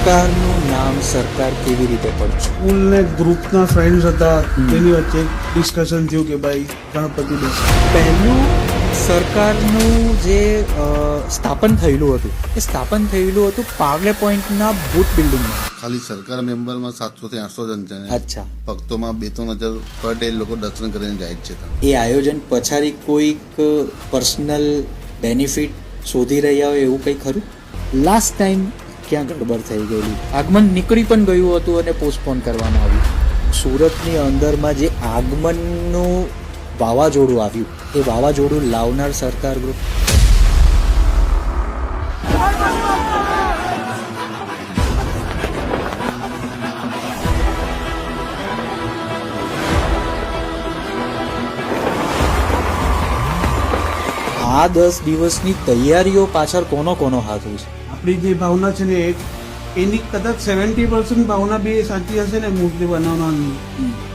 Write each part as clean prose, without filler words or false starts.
સરકારનું નામ સરકાર કેવી રીતે પડે? સ્કૂલને ગ્રુપના ફ્રેન્ડ્સ હતા, તેની વચ્ચે ડિસ્કશન થયું કે ભાઈ ગણપતિ બેસે. પહેલું સરકારનું જે સ્થાપન થયેલું હતું પાવલે પોઈન્ટના બૂથ બિલ્ડિંગમાં. ખાલી સરકાર મેમ્બરમાં 700 થી 800 જણ છે. અચ્છા. ભક્તોમાં 2-3 હજાર પર ડે લોકો દર્શન કરીને જાય જ છે. એ આયોજન પછાડી કોઈક પર્સનલ બેનિફિટ શોધી રહ્યા હોય એવું કંઈ ખરું? લાસ્ટ ટાઈમ ક્યાં ગડબડ થઈ ગયેલી? આગમન નીકળી પણ ગયું હતું અને પોસ્ટપોન કરવામાં આવ્યું. સુરતની અંદરમાં જે આગમનનું વાવાઝોડું આવ્યું, એ વાવાઝોડું લાવનાર સરકાર ગ્રુપ. આ 10 દિવસની તૈયારીઓ પાછળ કોનો હાથ હોય છે? આપણી જે ભાવના છે ને એની કદાચ 70% ભાવના બી સાચી હશે ને, મૂર્તિ બનાવવાની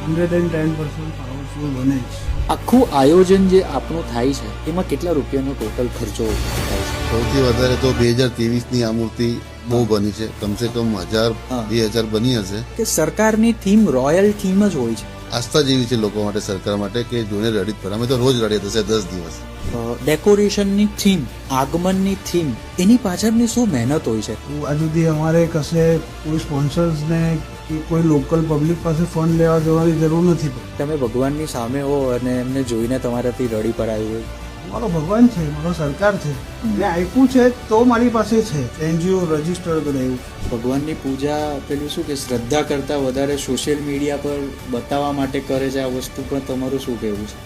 110% પાવરફુલ બને છે. આખું આયોજન જે આપણું થાય છે એમાં કેટલા રૂપિયાનો ટોટલ ખર્ચો થાય છે? સૌથી વધારે તો 2023ની આ મૂર્તિ બહુ બની છે. કમસે કમ 1000-2000 બની હશે. કે સરકારની થીમ રોયલ થીમ જ હોય છે. આસ્થા જેવી છે લોકો માટે, સરકાર માટે, કે જોઈને રડી જ પડે. અમે તો રોજ રડીએ થશે 10 દિવસ. ડેકોરેશનની થીમ, આગમનની થીમ, એની પાછળની શું મહેનત હોય છે? આ સુધી અમારે કશે કોઈ સ્પોન્સર્સને કે કોઈ લોકલ પબ્લિક પાસે ફંડ લેવા જવાની જરૂર નથી પડતી. તમે ભગવાનની સામે હો અને એમને જોઈને તમારાથી રડી પડાયું હોય. મારો ભગવાન છે, મારો સરકાર છે, એને આપ્યું છે તો મારી પાસે છે. એનજીઓ રજીસ્ટર કરાયું. ભગવાનની પૂજા પેલું શું કે શ્રદ્ધા કરતાં વધારે સોશિયલ મીડિયા પર બતાવવા માટે કરે છે આ વસ્તુ, પણ તમારું શું કહેવું છે?